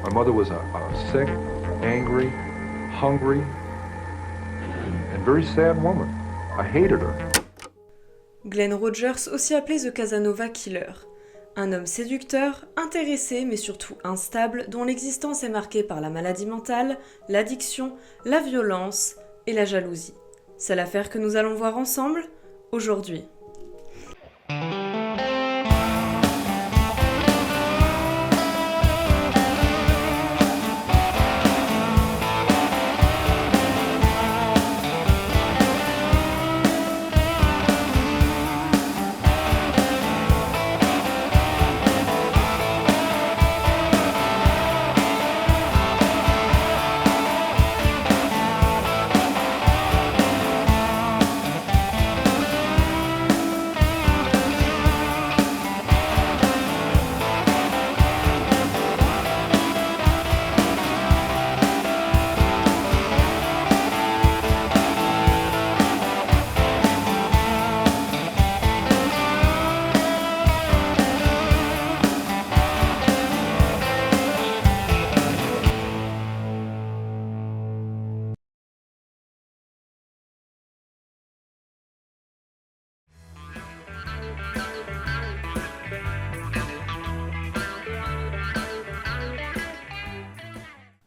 My mother was a sick, angry, hungry, and very sad woman. I hated her. Glenn Rogers, aussi appelé The Casanova Killer. Un homme séducteur, intéressé mais surtout instable, dont l'existence est marquée par la maladie mentale, l'addiction, la violence et la jalousie. C'est l'affaire que nous allons voir ensemble aujourd'hui.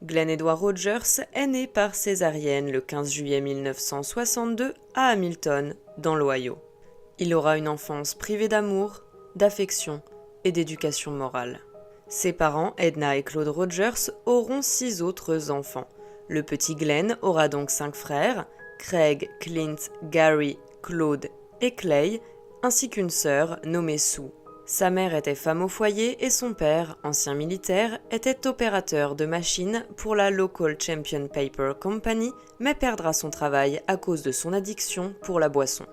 Glenn Edward Rogers est né par césarienne le 15 juillet 1962 à Hamilton, dans l'Ohio. Il aura une enfance privée d'amour, d'affection et d'éducation morale. Ses parents, Edna et Claude Rogers, auront 6 autres enfants. Le petit Glenn aura donc 5 frères, Craig, Clint, Gary, Claude et Clay, ainsi qu'une sœur nommée Sue. Sa mère était femme au foyer et son père, ancien militaire, était opérateur de machines pour la Local Champion Paper Company, mais perdra son travail à cause de son addiction pour la boisson.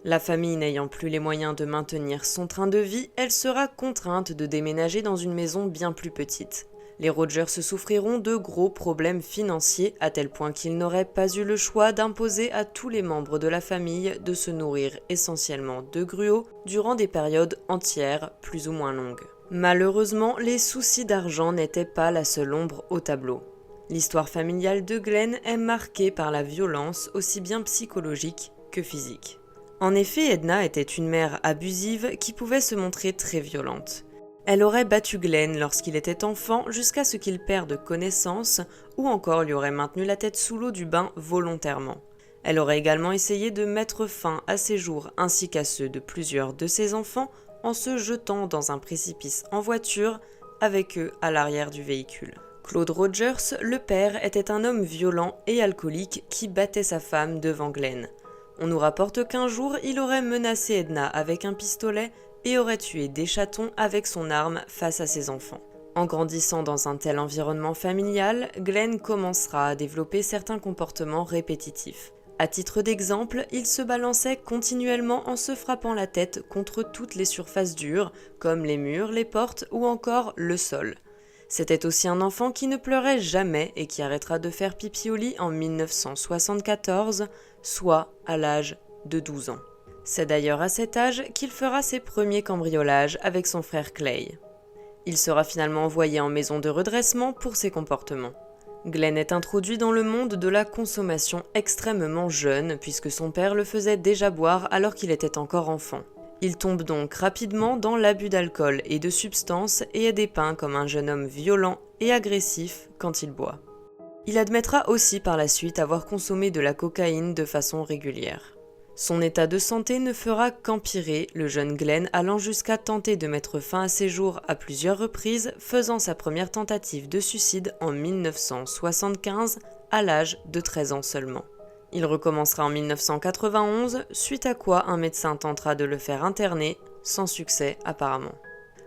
La famille n'ayant plus les moyens de maintenir son train de vie, elle sera contrainte de déménager dans une maison bien plus petite. Les Rogers souffriront de gros problèmes financiers à tel point qu'ils n'auraient pas eu le choix d'imposer à tous les membres de la famille de se nourrir essentiellement de gruau durant des périodes entières plus ou moins longues. Malheureusement, les soucis d'argent n'étaient pas la seule ombre au tableau. L'histoire familiale de Glenn est marquée par la violence aussi bien psychologique que physique. En effet, Edna était une mère abusive qui pouvait se montrer très violente. Elle aurait battu Glenn lorsqu'il était enfant jusqu'à ce qu'il perde connaissance ou encore lui aurait maintenu la tête sous l'eau du bain volontairement. Elle aurait également essayé de mettre fin à ses jours ainsi qu'à ceux de plusieurs de ses enfants en se jetant dans un précipice en voiture avec eux à l'arrière du véhicule. Claude Rogers, le père, était un homme violent et alcoolique qui battait sa femme devant Glenn. On nous rapporte qu'un jour, il aurait menacé Edna avec un pistolet et aurait tué des chatons avec son arme face à ses enfants. En grandissant dans un tel environnement familial, Glenn commencera à développer certains comportements répétitifs. À titre d'exemple, il se balançait continuellement en se frappant la tête contre toutes les surfaces dures, comme les murs, les portes ou encore le sol. C'était aussi un enfant qui ne pleurait jamais et qui arrêtera de faire pipi au lit en 1974, soit à l'âge de 12 ans. C'est d'ailleurs à cet âge qu'il fera ses premiers cambriolages avec son frère Clay. Il sera finalement envoyé en maison de redressement pour ses comportements. Glenn est introduit dans le monde de la consommation extrêmement jeune puisque son père le faisait déjà boire alors qu'il était encore enfant. Il tombe donc rapidement dans l'abus d'alcool et de substances et est dépeint comme un jeune homme violent et agressif quand il boit. Il admettra aussi par la suite avoir consommé de la cocaïne de façon régulière. Son état de santé ne fera qu'empirer, le jeune Glenn allant jusqu'à tenter de mettre fin à ses jours à plusieurs reprises, faisant sa première tentative de suicide en 1975 à l'âge de 13 ans seulement. Il recommencera en 1991, suite à quoi un médecin tentera de le faire interner, sans succès apparemment.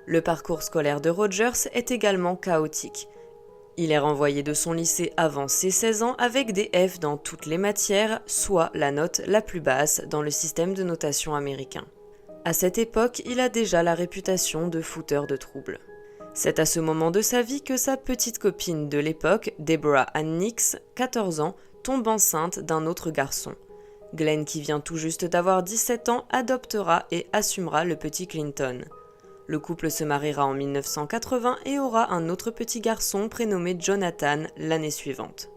Le parcours scolaire de Rogers est également chaotique. Il est renvoyé de son lycée avant ses 16 ans avec des F dans toutes les matières, soit la note la plus basse dans le système de notation américain. À cette époque, il a déjà la réputation de fouteur de troubles. C'est à ce moment de sa vie que sa petite copine de l'époque, Deborah Ann Nix, 14 ans, tombe enceinte d'un autre garçon. Glenn, qui vient tout juste d'avoir 17 ans, adoptera et assumera le petit Clinton. Le couple se mariera en 1980 et aura un autre petit garçon prénommé Jonathan l'année suivante.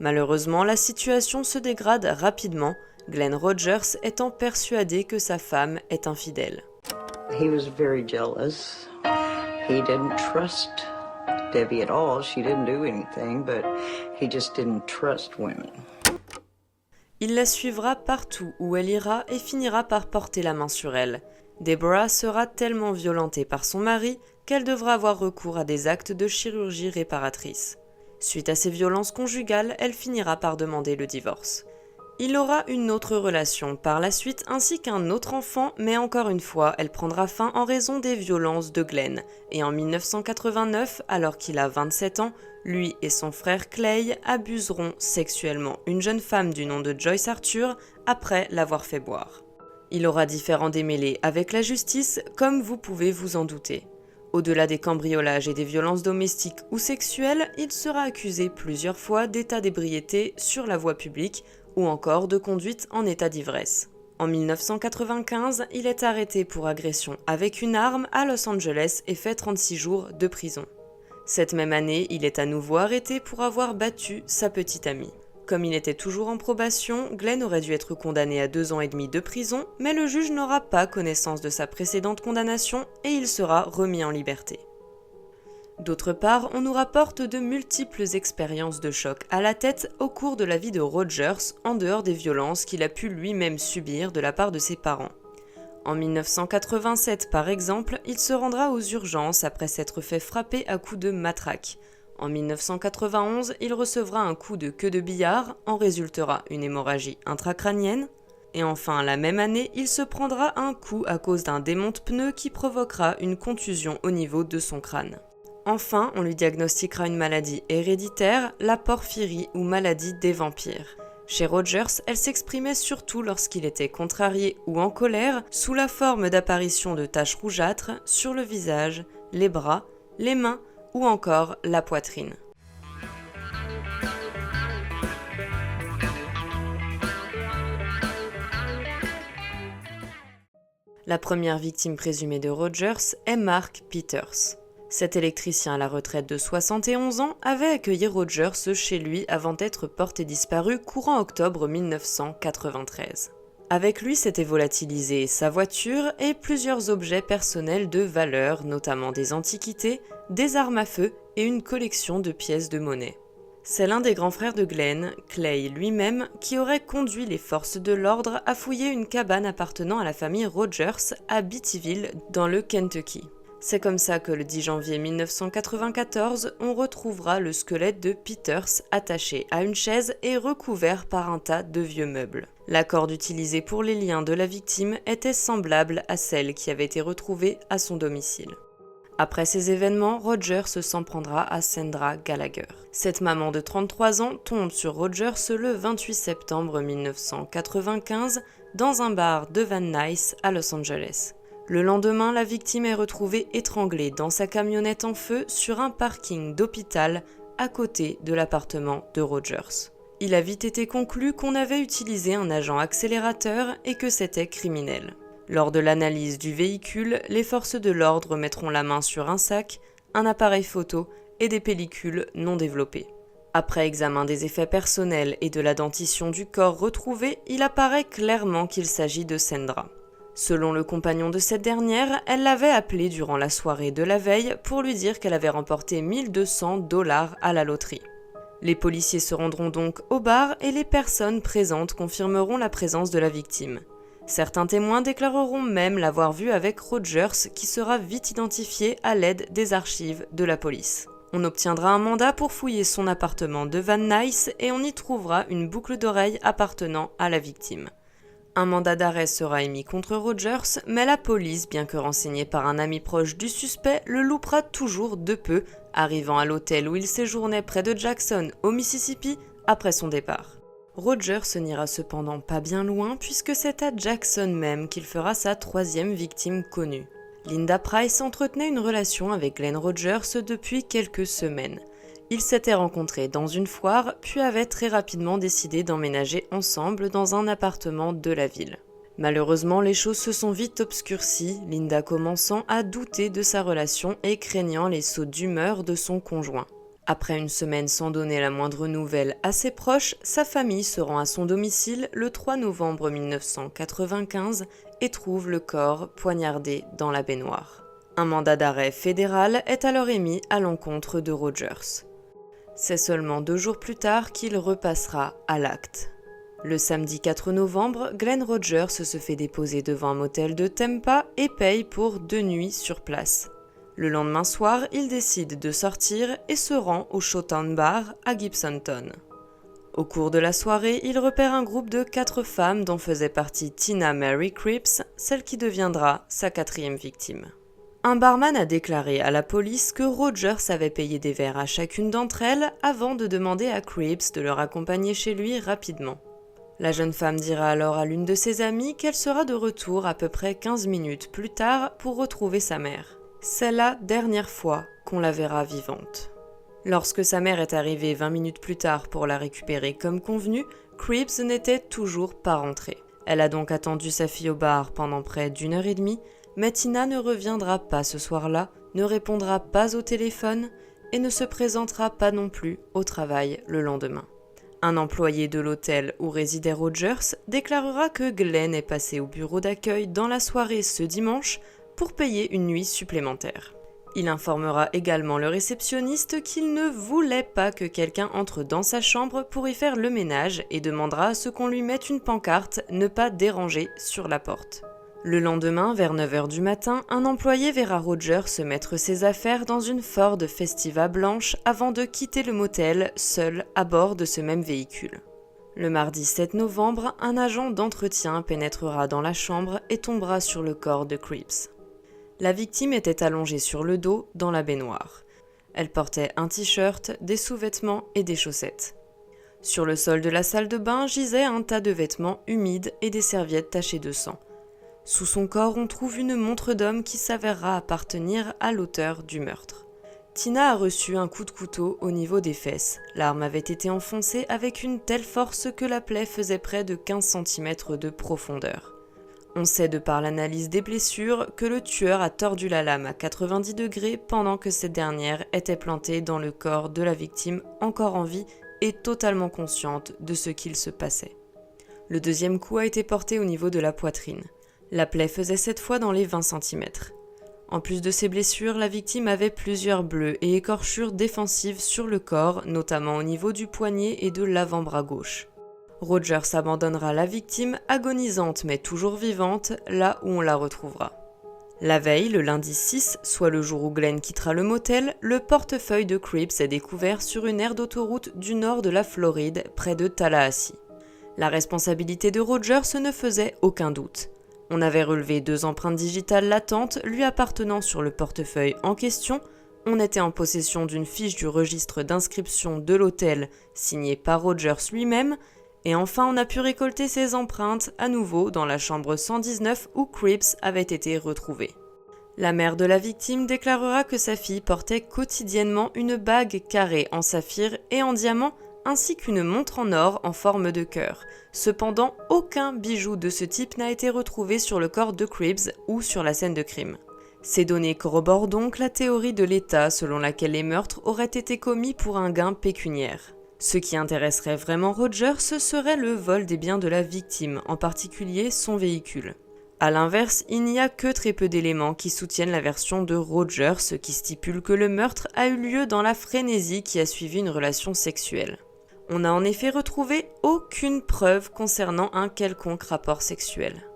Malheureusement, la situation se dégrade rapidement, Glenn Rogers étant persuadé que sa femme est infidèle. He was very jealous. He didn't trust Debbie at all. She didn't do anything, but he just didn't trust women. Il la suivra partout où elle ira et finira par porter la main sur elle. Deborah sera tellement violentée par son mari qu'elle devra avoir recours à des actes de chirurgie réparatrice. Suite à ces violences conjugales, elle finira par demander le divorce. Il aura une autre relation par la suite ainsi qu'un autre enfant, mais encore une fois, elle prendra fin en raison des violences de Glenn. Et en 1989, alors qu'il a 27 ans, lui et son frère Clay abuseront sexuellement une jeune femme du nom de Joyce Arthur après l'avoir fait boire. Il aura différents démêlés avec la justice, comme vous pouvez vous en douter. Au-delà des cambriolages et des violences domestiques ou sexuelles, il sera accusé plusieurs fois d'état d'ébriété sur la voie publique ou encore de conduite en état d'ivresse. En 1995, il est arrêté pour agression avec une arme à Los Angeles et fait 36 jours de prison. Cette même année, il est à nouveau arrêté pour avoir battu sa petite amie. Comme il était toujours en probation, Glenn aurait dû être condamné à 2 ans et demi de prison, mais le juge n'aura pas connaissance de sa précédente condamnation et il sera remis en liberté. D'autre part, on nous rapporte de multiples expériences de choc à la tête au cours de la vie de Rogers, en dehors des violences qu'il a pu lui-même subir de la part de ses parents. En 1987, par exemple, il se rendra aux urgences après s'être fait frapper à coups de matraque. En 1991, il recevra un coup de queue de billard, en résultera une hémorragie intracrânienne. Et enfin, la même année, il se prendra un coup à cause d'un démonte-pneu qui provoquera une contusion au niveau de son crâne. Enfin, on lui diagnostiquera une maladie héréditaire, la porphyrie ou maladie des vampires. Chez Rogers, elle s'exprimait surtout lorsqu'il était contrarié ou en colère, sous la forme d'apparitions de taches rougeâtres sur le visage, les bras, les mains ou encore la poitrine. La première victime présumée de Rogers est Mark Peters. Cet électricien à la retraite de 71 ans avait accueilli Rogers chez lui avant d'être porté disparu courant octobre 1993. Avec lui s'étaient volatilisés sa voiture et plusieurs objets personnels de valeur, notamment des antiquités, des armes à feu et une collection de pièces de monnaie. C'est l'un des grands frères de Glenn, Clay lui-même, qui aurait conduit les forces de l'ordre à fouiller une cabane appartenant à la famille Rogers à Beattyville, dans le Kentucky. C'est comme ça que le 10 janvier 1994, on retrouvera le squelette de Peters attaché à une chaise et recouvert par un tas de vieux meubles. La corde utilisée pour les liens de la victime était semblable à celle qui avait été retrouvée à son domicile. Après ces événements, Rogers s'en prendra à Sandra Gallagher. Cette maman de 33 ans tombe sur Rogers le 28 septembre 1995 dans un bar de Van Nuys à Los Angeles. Le lendemain, la victime est retrouvée étranglée dans sa camionnette en feu sur un parking d'hôpital à côté de l'appartement de Rogers. Il a vite été conclu qu'on avait utilisé un agent accélérateur et que c'était criminel. Lors de l'analyse du véhicule, les forces de l'ordre mettront la main sur un sac, un appareil photo et des pellicules non développées. Après examen des effets personnels et de la dentition du corps retrouvé, il apparaît clairement qu'il s'agit de Sandra. Selon le compagnon de cette dernière, elle l'avait appelé durant la soirée de la veille pour lui dire qu'elle avait remporté $1 200 à la loterie. Les policiers se rendront donc au bar et les personnes présentes confirmeront la présence de la victime. Certains témoins déclareront même l'avoir vue avec Rogers, qui sera vite identifié à l'aide des archives de la police. On obtiendra un mandat pour fouiller son appartement de Van Nuys et on y trouvera une boucle d'oreille appartenant à la victime. Un mandat d'arrêt sera émis contre Rogers, mais la police, bien que renseignée par un ami proche du suspect, le loupera toujours de peu, arrivant à l'hôtel où il séjournait près de Jackson, au Mississippi, après son départ. Rogers n'ira cependant pas bien loin, puisque c'est à Jackson même qu'il fera sa 3e victime connue. Linda Price entretenait une relation avec Glenn Rogers depuis quelques semaines. Ils s'étaient rencontrés dans une foire, puis avaient très rapidement décidé d'emménager ensemble dans un appartement de la ville. Malheureusement, les choses se sont vite obscurcies, Linda commençant à douter de sa relation et craignant les sautes d'humeur de son conjoint. Après une semaine sans donner la moindre nouvelle à ses proches, sa famille se rend à son domicile le 3 novembre 1995 et trouve le corps poignardé dans la baignoire. Un mandat d'arrêt fédéral est alors émis à l'encontre de Rogers. C'est seulement 2 jours plus tard qu'il repassera à l'acte. Le samedi 4 novembre, Glenn Rogers se fait déposer devant un motel de Tampa et paye pour 2 nuits sur place. Le lendemain soir, il décide de sortir et se rend au Showtown Bar à Gibsonton. Au cours de la soirée, il repère un groupe de 4 femmes dont faisait partie Tina Mary Cripps, celle qui deviendra sa 4e victime. Un barman a déclaré à la police que Rogers avait payé des verres à chacune d'entre elles avant de demander à Cripps de leur accompagner chez lui rapidement. La jeune femme dira alors à l'une de ses amies qu'elle sera de retour à peu près 15 minutes plus tard pour retrouver sa mère. C'est la dernière fois qu'on la verra vivante. Lorsque sa mère est arrivée 20 minutes plus tard pour la récupérer comme convenu, Cripps n'était toujours pas rentrée. Elle a donc attendu sa fille au bar pendant près d'1h30, mais Tina ne reviendra pas ce soir-là, ne répondra pas au téléphone et ne se présentera pas non plus au travail le lendemain. Un employé de l'hôtel où résidait Rogers déclarera que Glenn est passé au bureau d'accueil dans la soirée ce dimanche pour payer une nuit supplémentaire. Il informera également le réceptionniste qu'il ne voulait pas que quelqu'un entre dans sa chambre pour y faire le ménage et demandera à ce qu'on lui mette une pancarte « Ne pas déranger » sur la porte. Le lendemain, vers 9h du matin, un employé verra Roger se mettre ses affaires dans une Ford Festiva blanche avant de quitter le motel seul à bord de ce même véhicule. Le mardi 7 novembre, un agent d'entretien pénétrera dans la chambre et tombera sur le corps de Cripps. La victime était allongée sur le dos dans la baignoire. Elle portait un t-shirt, des sous-vêtements et des chaussettes. Sur le sol de la salle de bain gisait un tas de vêtements humides et des serviettes tachées de sang. Sous son corps, on trouve une montre d'homme qui s'avérera appartenir à l'auteur du meurtre. Tina a reçu un coup de couteau au niveau des fesses. L'arme avait été enfoncée avec une telle force que la plaie faisait près de 15 cm de profondeur. On sait de par l'analyse des blessures que le tueur a tordu la lame à 90 degrés pendant que cette dernière était plantée dans le corps de la victime encore en vie et totalement consciente de ce qu'il se passait. Le deuxième coup a été porté au niveau de la poitrine. La plaie faisait cette fois dans les 20 cm. En plus de ces blessures, la victime avait plusieurs bleus et écorchures défensives sur le corps, notamment au niveau du poignet et de l'avant-bras gauche. Rogers abandonnera la victime, agonisante mais toujours vivante, là où on la retrouvera. La veille, le lundi 6, soit le jour où Glenn quittera le motel, le portefeuille de Cripps est découvert sur une aire d'autoroute du nord de la Floride, près de Tallahassee. La responsabilité de Rogers ne faisait aucun doute. On avait relevé 2 empreintes digitales latentes lui appartenant sur le portefeuille en question. On était en possession d'une fiche du registre d'inscription de l'hôtel signée par Rogers lui-même. Et enfin, on a pu récolter ces empreintes à nouveau dans la chambre 119 où Cripps avait été retrouvé. La mère de la victime déclarera que sa fille portait quotidiennement une bague carrée en saphir et en diamant ainsi qu'une montre en or en forme de cœur. Cependant, aucun bijou de ce type n'a été retrouvé sur le corps de Cripps ou sur la scène de crime. Ces données corroborent donc la théorie de l'État selon laquelle les meurtres auraient été commis pour un gain pécuniaire. Ce qui intéresserait vraiment Rogers, ce serait le vol des biens de la victime, en particulier son véhicule. A l'inverse, il n'y a que très peu d'éléments qui soutiennent la version de Rogers, qui stipule que le meurtre a eu lieu dans la frénésie qui a suivi une relation sexuelle. On n'a en effet retrouvé aucune preuve concernant un quelconque rapport sexuel.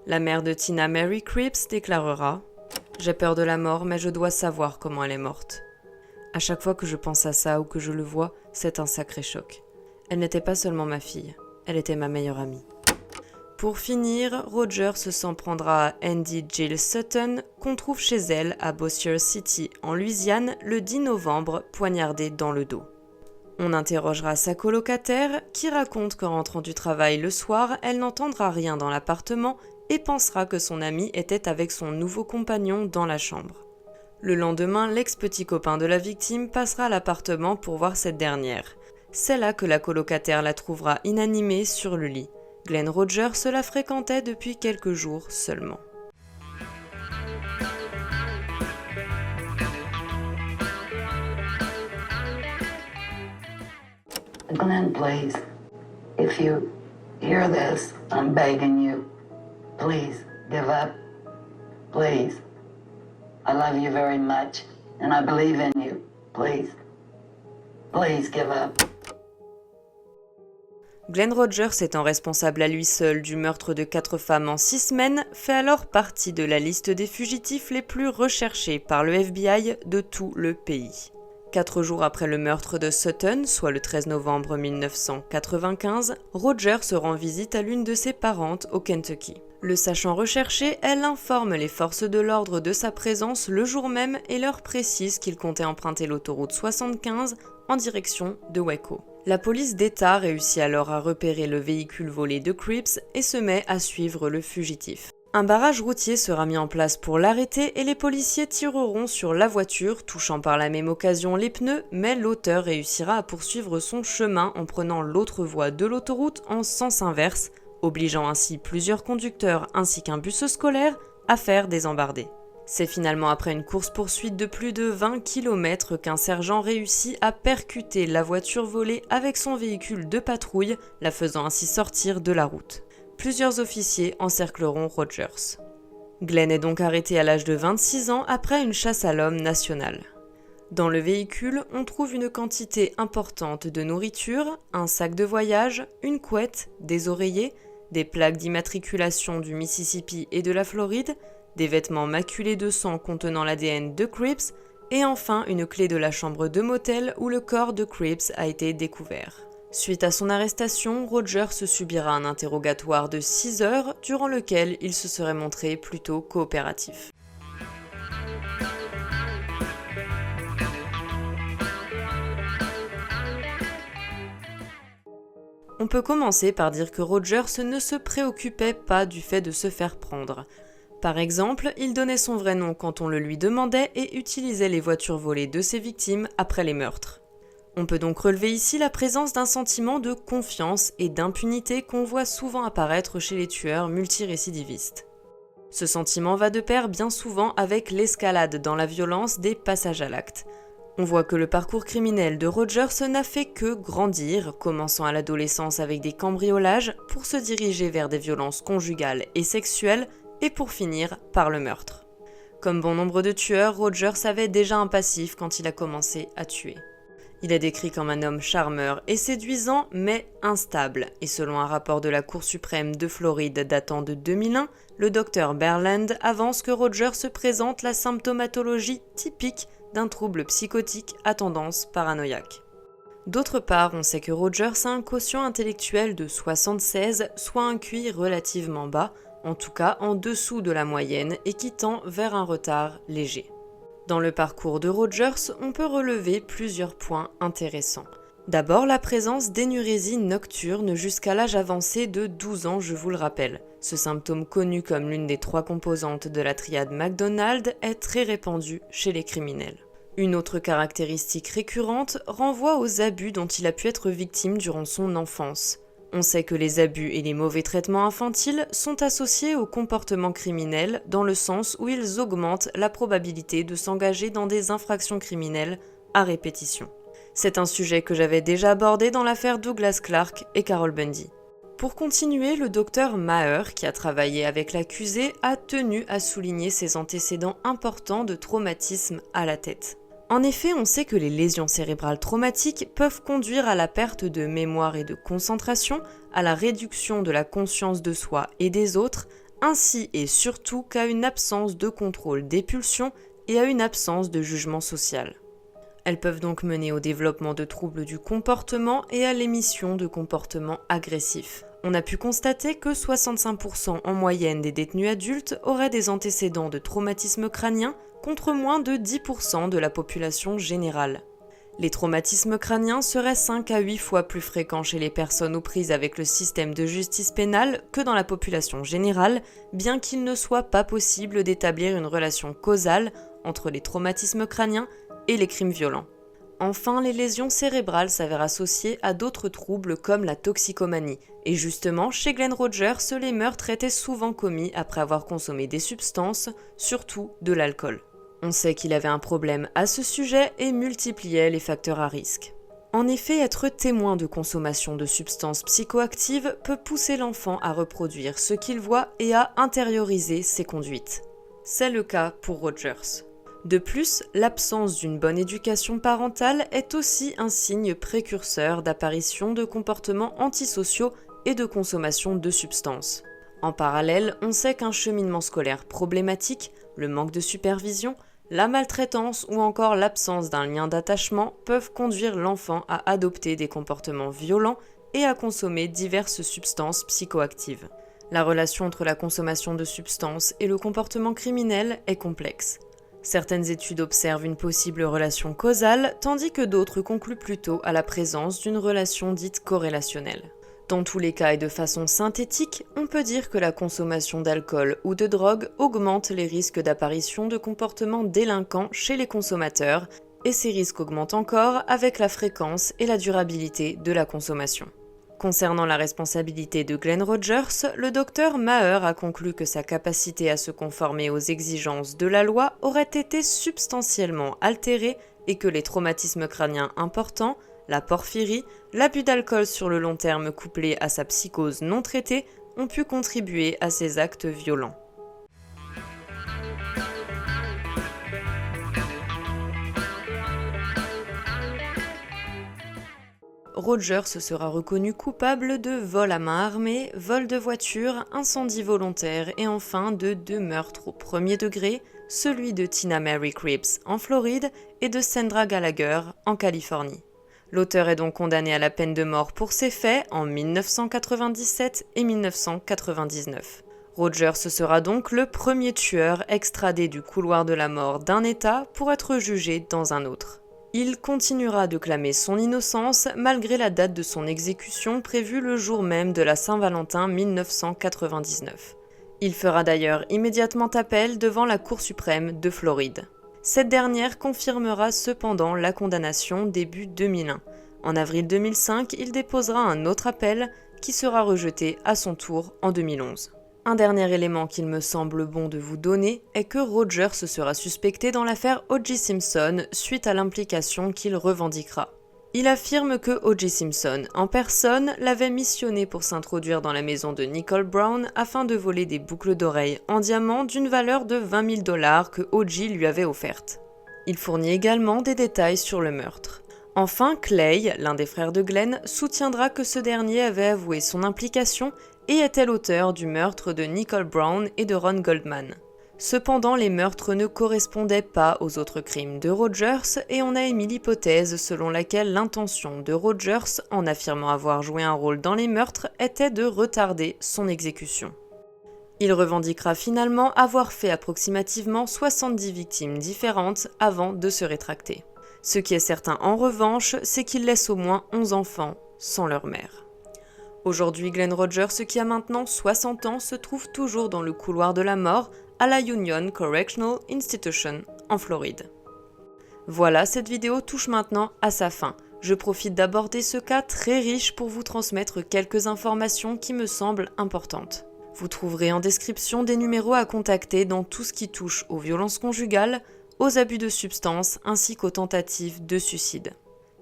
La mère de Tina Mary Cripps déclarera « J'ai peur de la mort, mais je dois savoir comment elle est morte. À chaque fois que je pense à ça ou que je le vois, c'est un sacré choc. Elle n'était pas seulement ma fille, elle était ma meilleure amie. » Pour finir, Rogers s'en prendra à Andy Jill Sutton, qu'on trouve chez elle à Bossier City, en Louisiane, le 10 novembre, poignardée dans le dos. On interrogera sa colocataire, qui raconte qu'en rentrant du travail le soir, elle n'entendra rien dans l'appartement et pensera que son ami était avec son nouveau compagnon dans la chambre. Le lendemain, l'ex-petit copain de la victime passera à l'appartement pour voir cette dernière. C'est là que la colocataire la trouvera inanimée sur le lit. Glenn Rogers la fréquentait depuis quelques jours seulement. Glenn, please, if you hear this, I'm begging you, please give up. Please. I love you very much, and I believe in you. Please. Please give up. Glenn Rogers, étant responsable à lui seul du meurtre de 4 femmes en 6 semaines, fait alors partie de la liste des fugitifs les plus recherchés par le FBI de tout le pays. 4 jours après le meurtre de Sutton, soit le 13 novembre 1995, Roger se rend visite à l'une de ses parentes au Kentucky. Le sachant recherché, elle informe les forces de l'ordre de sa présence le jour même et leur précise qu'il comptait emprunter l'autoroute 75 en direction de Waco. La police d'État réussit alors à repérer le véhicule volé de Cripps et se met à suivre le fugitif. Un barrage routier sera mis en place pour l'arrêter et les policiers tireront sur la voiture, touchant par la même occasion les pneus, mais l'auteur réussira à poursuivre son chemin en prenant l'autre voie de l'autoroute en sens inverse, obligeant ainsi plusieurs conducteurs ainsi qu'un bus scolaire à faire des embardées. C'est finalement après une course-poursuite de plus de 20 km qu'un sergent réussit à percuter la voiture volée avec son véhicule de patrouille, la faisant ainsi sortir de la route. Plusieurs officiers encercleront Rogers. Glenn est donc arrêté à l'âge de 26 ans après une chasse à l'homme nationale. Dans le véhicule, on trouve une quantité importante de nourriture, un sac de voyage, une couette, des oreillers, des plaques d'immatriculation du Mississippi et de la Floride, des vêtements maculés de sang contenant l'ADN de Cripps, et enfin une clé de la chambre de motel où le corps de Cripps a été découvert. Suite à son arrestation, Rogers subira un interrogatoire de 6 heures, durant lequel il se serait montré plutôt coopératif. On peut commencer par dire que Rogers ne se préoccupait pas du fait de se faire prendre. Par exemple, il donnait son vrai nom quand on le lui demandait et utilisait les voitures volées de ses victimes après les meurtres. On peut donc relever ici la présence d'un sentiment de confiance et d'impunité qu'on voit souvent apparaître chez les tueurs multirécidivistes. Ce sentiment va de pair bien souvent avec l'escalade dans la violence des passages à l'acte. On voit que le parcours criminel de Rogers n'a fait que grandir, commençant à l'adolescence avec des cambriolages pour se diriger vers des violences conjugales et sexuelles et pour finir par le meurtre. Comme bon nombre de tueurs, Rogers avait déjà un passif quand il a commencé à tuer. Il est décrit comme un homme charmeur et séduisant, mais instable, et selon un rapport de la Cour suprême de Floride datant de 2001, le docteur Berland avance que Rogers présente la symptomatologie typique d'un trouble psychotique à tendance paranoïaque. D'autre part, on sait que Rogers a un quotient intellectuel de 76, soit un QI relativement bas, en tout cas en dessous de la moyenne et qui tend vers un retard léger. Dans le parcours de Rogers, on peut relever plusieurs points intéressants. D'abord, la présence d'énurésie nocturne jusqu'à l'âge avancé de 12 ans, je vous le rappelle. Ce symptôme connu comme l'une des 3 composantes de la triade McDonald est très répandu chez les criminels. Une autre caractéristique récurrente renvoie aux abus dont il a pu être victime durant son enfance. On sait que les abus et les mauvais traitements infantiles sont associés au comportement criminel dans le sens où ils augmentent la probabilité de s'engager dans des infractions criminelles à répétition. C'est un sujet que j'avais déjà abordé dans l'affaire Douglas Clark et Carol Bundy. Pour continuer, le docteur Maher, qui a travaillé avec l'accusé, a tenu à souligner ses antécédents importants de traumatisme à la tête. En effet, on sait que les lésions cérébrales traumatiques peuvent conduire à la perte de mémoire et de concentration, à la réduction de la conscience de soi et des autres, ainsi et surtout qu'à une absence de contrôle des pulsions et à une absence de jugement social. Elles peuvent donc mener au développement de troubles du comportement et à l'émission de comportements agressifs. On a pu constater que 65% en moyenne des détenus adultes auraient des antécédents de traumatisme crânien, contre moins de 10% de la population générale. Les traumatismes crâniens seraient 5 à 8 fois plus fréquents chez les personnes aux prises avec le système de justice pénale que dans la population générale, bien qu'il ne soit pas possible d'établir une relation causale entre les traumatismes crâniens et les crimes violents. Enfin, les lésions cérébrales s'avèrent associées à d'autres troubles comme la toxicomanie. Et justement, chez Glenn Rogers, les meurtres étaient souvent commis après avoir consommé des substances, surtout de l'alcool. On sait qu'il avait un problème à ce sujet et multipliait les facteurs à risque. En effet, être témoin de consommation de substances psychoactives peut pousser l'enfant à reproduire ce qu'il voit et à intérioriser ses conduites. C'est le cas pour Rogers. De plus, l'absence d'une bonne éducation parentale est aussi un signe précurseur d'apparition de comportements antisociaux et de consommation de substances. En parallèle, on sait qu'un cheminement scolaire problématique, le manque de supervision, la maltraitance ou encore l'absence d'un lien d'attachement peuvent conduire l'enfant à adopter des comportements violents et à consommer diverses substances psychoactives. La relation entre la consommation de substances et le comportement criminel est complexe. Certaines études observent une possible relation causale, tandis que d'autres concluent plutôt à la présence d'une relation dite corrélationnelle. Dans tous les cas et de façon synthétique, on peut dire que la consommation d'alcool ou de drogue augmente les risques d'apparition de comportements délinquants chez les consommateurs, et ces risques augmentent encore avec la fréquence et la durabilité de la consommation. Concernant la responsabilité de Glenn Rogers, le docteur Maher a conclu que sa capacité à se conformer aux exigences de la loi aurait été substantiellement altérée et que les traumatismes crâniens importants, la porphyrie, l'abus d'alcool sur le long terme couplé à sa psychose non traitée ont pu contribuer à ces actes violents. Rogers sera reconnu coupable de vol à main armée, vol de voiture, incendie volontaire et enfin de 2 meurtres au premier degré, celui de Tina Mary Cripps en Floride et de Sandra Gallagher en Californie. L'auteur est donc condamné à la peine de mort pour ces faits en 1997 et 1999. Rogers sera donc le premier tueur extradé du couloir de la mort d'un État pour être jugé dans un autre. Il continuera de clamer son innocence malgré la date de son exécution prévue le jour même de la Saint-Valentin 1999. Il fera d'ailleurs immédiatement appel devant la Cour suprême de Floride. Cette dernière confirmera cependant la condamnation début 2001. En avril 2005, il déposera un autre appel qui sera rejeté à son tour en 2011. Un dernier élément qu'il me semble bon de vous donner est que Rogers sera suspecté dans l'affaire O.J. Simpson suite à l'implication qu'il revendiquera. Il affirme que O.J. Simpson, en personne, l'avait missionné pour s'introduire dans la maison de Nicole Brown afin de voler des boucles d'oreilles en diamant d'une valeur de $20 000 que O.J. lui avait offertes. Il fournit également des détails sur le meurtre. Enfin, Clay, l'un des frères de Glenn, soutiendra que ce dernier avait avoué son implication et était l'auteur du meurtre de Nicole Brown et de Ron Goldman. Cependant, les meurtres ne correspondaient pas aux autres crimes de Rogers et on a émis l'hypothèse selon laquelle l'intention de Rogers, en affirmant avoir joué un rôle dans les meurtres, était de retarder son exécution. Il revendiquera finalement avoir fait approximativement 70 victimes différentes avant de se rétracter. Ce qui est certain en revanche, c'est qu'il laisse au moins 11 enfants sans leur mère. Aujourd'hui, Glenn Rogers, qui a maintenant 60 ans, se trouve toujours dans le couloir de la mort à la Union Correctional Institution en Floride. Voilà, cette vidéo touche maintenant à sa fin. Je profite d'aborder ce cas très riche pour vous transmettre quelques informations qui me semblent importantes. Vous trouverez en description des numéros à contacter dans tout ce qui touche aux violences conjugales, aux abus de substances ainsi qu'aux tentatives de suicide.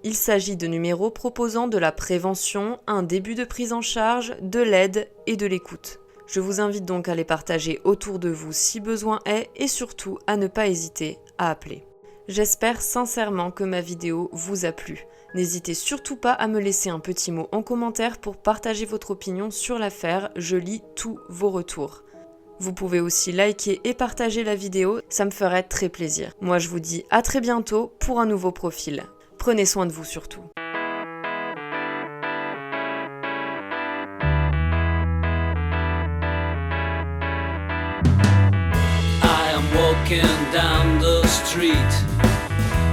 Il s'agit de numéros proposant de la prévention, un début de prise en charge, de l'aide et de l'écoute. Je vous invite donc à les partager autour de vous si besoin est et surtout à ne pas hésiter à appeler. J'espère sincèrement que ma vidéo vous a plu. N'hésitez surtout pas à me laisser un petit mot en commentaire pour partager votre opinion sur l'affaire, je lis tous vos retours. Vous pouvez aussi liker et partager la vidéo, ça me ferait très plaisir. Moi je vous dis à très bientôt pour un nouveau profil. Prenez soin de vous surtout. I am walking down the street,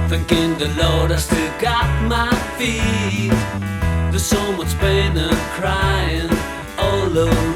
thanking the Lord I still got my feet. There's so much pain and crying all around.